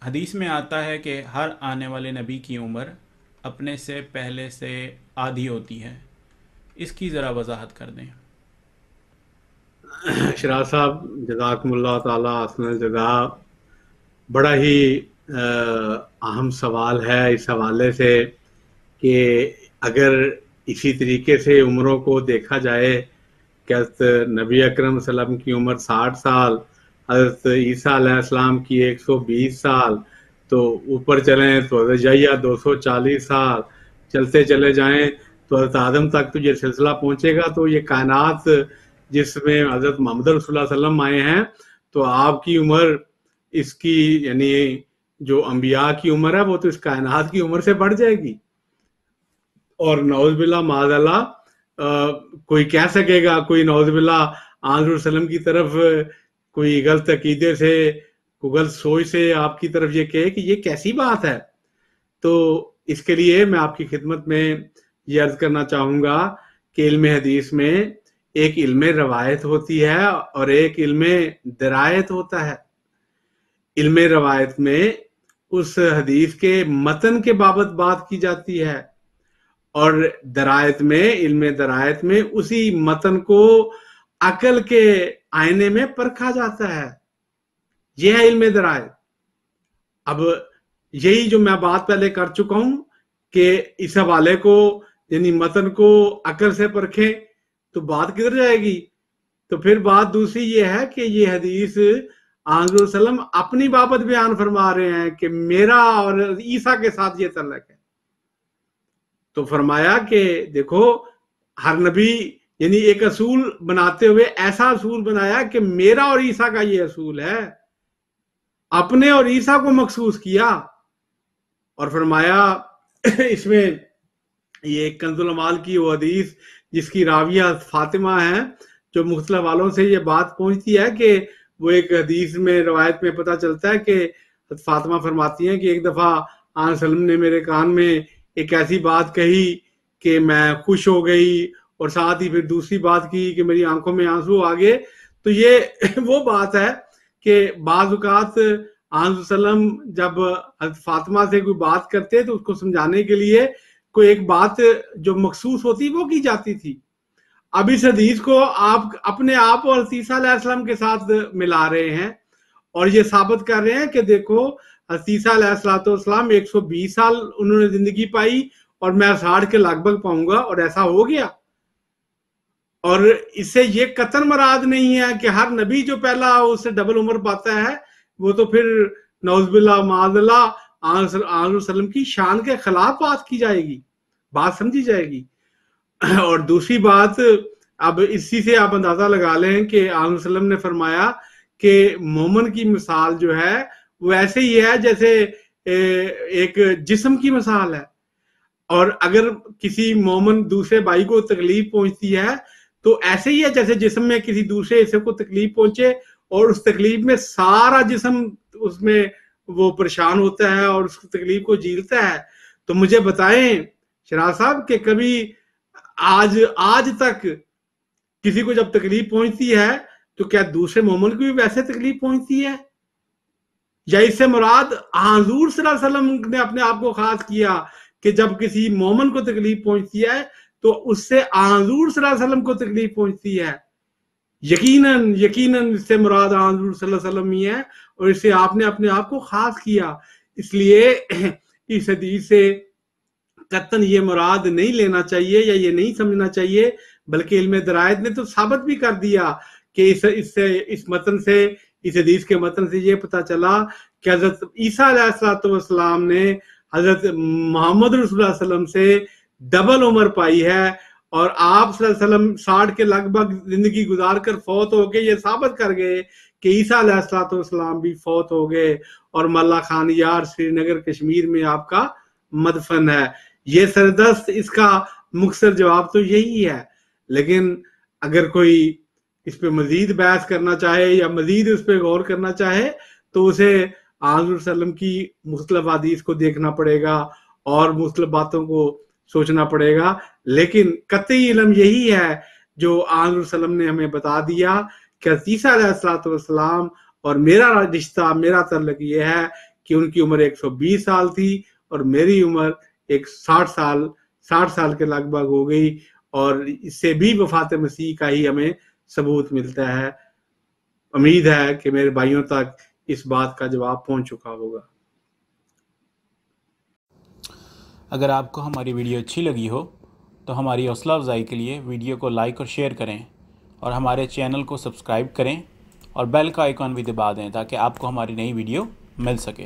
حدیث میں آتا ہے کہ ہر آنے والے نبی کی عمر اپنے سے پہلے سے آدھی ہوتی ہے. اس کی ذرا وضاحت کر دیں. شراز صاحب، جزاکم اللہ تعالیٰ احسن الجزا. بڑا ہی اہم سوال ہے اس حوالے سے کہ اگر اسی طریقے سے عمروں کو دیکھا جائے کہ حضرت نبی اکرم صلی اللہ علیہ وسلم کی عمر 60 سال، حضرت عیسیٰ علیہ السلام کی 120 سال، تو اوپر چلیں تو حضرت یحییٰ 240 سال، چلتے چلے جائیں تو حضرت آدم تک تو یہ سلسلہ پہنچے گا. تو یہ کائنات جس میں حضرت محمد رسول اللہ صلی اللہ علیہ وسلم آئے ہیں، تو آپ کی عمر اس کی یعنی جو انبیاء کی عمر ہے وہ تو اس کائنات کی عمر سے بڑھ جائے گی. اور نعوذ باللہ معاذ اللہ کوئی کہہ سکے گا، کوئی نعوذ باللہ آن وسلم کی طرف کوئی غلط عقیدے سے، کوئی غلط سوچ سے آپ کی طرف یہ کہے کہ یہ کیسی بات ہے؟ تو اس کے لیے میں آپ کی خدمت میں یہ عرض کرنا چاہوں گا کہ علم حدیث میں ایک علم روایت ہوتی ہے اور ایک علم درایت ہوتا ہے. علم روایت میں اس حدیث کے متن کے بابت بات کی جاتی ہے، اور درایت میں، علم درایت میں اسی متن کو عقل کے آئینے میں پرکھا جاتا ہے. یہ ہے علم درایت. اب یہی جو میں بات پہلے کر چکا ہوں کہ اس حوالے کو یعنی متن کو عقل سے پرکھیں تو بات کدھر جائے گی؟ تو پھر بات دوسری یہ ہے کہ یہ حدیث آن وسلم اپنی بابت بیان فرما رہے ہیں کہ میرا اور عیسیٰ کے ساتھ یہ تعلق ہے. تو فرمایا کہ دیکھو، ہر نبی یعنی ایک اصول بناتے ہوئے ایسا اصول بنایا کہ میرا اور عیسیٰ کا یہ اصول ہے، اپنے اور عیسیٰ کو مخصوص کیا. اور فرمایا اس میں یہ کنز العمال کی وہ حدیث جس کی راویہ فاطمہ ہے، جو مختلف والوں سے یہ بات پہنچتی ہے کہ وہ ایک حدیث میں روایت میں پتہ چلتا ہے کہ فاطمہ فرماتی ہیں کہ ایک دفعہ آن سلم نے میرے کان میں ایک ایسی بات کہی کہ میں خوش ہو گئی، اور ساتھ ہی پھر دوسری بات کی کہ میری آنکھوں میں آنسو آ گئے. تو یہ وہ بات ہے کہ بعض اوقات آن وسلم جب فاطمہ سے کوئی بات کرتے تو اس کو سمجھانے کے لیے کوئی ایک بات جو مخصوص ہوتی وہ کی جاتی تھی. اب اس حدیث کو آپ اپنے آپ اور عیسیٰ علیہ السلام کے ساتھ ملا رہے ہیں اور یہ ثابت کر رہے ہیں کہ دیکھو، عیسیٰ علیہ السلام 120 سال انہوں نے زندگی پائی اور میں 60 کے لگ بھگ پاؤں گا، اور ایسا ہو گیا. اور اس سے یہ قطعاً مراد نہیں ہے کہ ہر نبی جو پہلا اس سے ڈبل عمر پاتا ہے وہ تو پھر نعوذ باللہ معاذ اللہ آن وسلم کی شان کے خلاف بات کی جائے گی، بات سمجھی جائے گی. اور دوسری بات، اب اسی سے آپ اندازہ لگا لیں کہ آن وسلم نے فرمایا کہ مومن کی مثال جو ہے وہ ایسے ہی ہے جیسے ایک جسم کی مثال ہے. اور اگر کسی مومن دوسرے بھائی کو تکلیف پہنچتی ہے تو ایسے ہی ہے جیسے جسم میں کسی دوسرے حصے کو تکلیف پہنچے اور اس تکلیف میں سارا جسم اس میں وہ پریشان ہوتا ہے اور اس تکلیف کو جھیلتا ہے. تو مجھے بتائیں شراز صاحب کہ کبھی آج تک کسی کو جب تکلیف پہنچتی ہے تو کیا دوسرے مومن کو بھی ویسے تکلیف پہنچتی ہے؟ یا اس سے مراد حضور صلی اللہ علیہ وسلم نے اپنے آپ کو خاص کیا کہ جب کسی مومن کو تکلیف پہنچتی ہے تو اس سے حضور صلی اللہ علیہ وسلم کو تکلیف پہنچتی ہے؟ یقیناً اس سے مراد حضور صلی اللہ علیہ وسلم ہی ہے، اور اس سے آپ نے اپنے آپ کو خاص کیا. اس لیے اس حدیث سے قطعاً یہ مراد نہیں لینا چاہیے یا یہ نہیں سمجھنا چاہیے، بلکہ علم درایت نے تو ثابت بھی کر دیا کہ اس متن سے، اس حدیث کے متن سے یہ پتہ چلا کہ حضرت عیسیٰ علیہ السلام نے حضرت محمد رسول اللہ علیہ وسلم سے ڈبل عمر پائی ہے، اور آپ صلی اللہ علیہ وسلم 60 کے لگ بھگ زندگی گزار کر فوت ہو گئے. یہ ثابت کر گئے کہ عیسیٰ علیہ السلام بھی فوت ہو گئے اور ملا خان یار سری نگر کشمیر میں آپ کا مدفن ہے. یہ سردست اس کا مختصر جواب تو یہی ہے. لیکن اگر کوئی اس پہ مزید بحث کرنا چاہے یا مزید اس پہ غور کرنا چاہے تو اسے حضور صلی اللہ علیہ وسلم کی مختلف حدیث کو دیکھنا پڑے گا اور مختلف باتوں کو سوچنا پڑے گا. لیکن قطعی علم یہی ہے جو حضور صلی اللہ علیہ وسلم نے ہمیں بتا دیا کہ عیسیٰ علیہ السلام اور میرا رشتہ، میرا تعلق یہ ہے کہ ان کی عمر 120 سال تھی اور میری عمر ایک 60 سال کے لگ بھگ ہو گئی، اور اس سے بھی وفات مسیح کا ہی ہمیں ثبوت ملتا ہے۔ امید ہے کہ میرے بھائیوں تک اس بات کا جواب پہنچ چکا ہوگا۔ اگر آپ کو ہماری ویڈیو اچھی لگی ہو تو ہماری حوصلہ افزائی کے لیے ویڈیو کو لائک اور شیئر کریں، اور ہمارے چینل کو سبسکرائب کریں اور بیل کا آئیکن بھی دبا دیں تاکہ آپ کو ہماری نئی ویڈیو مل سکے۔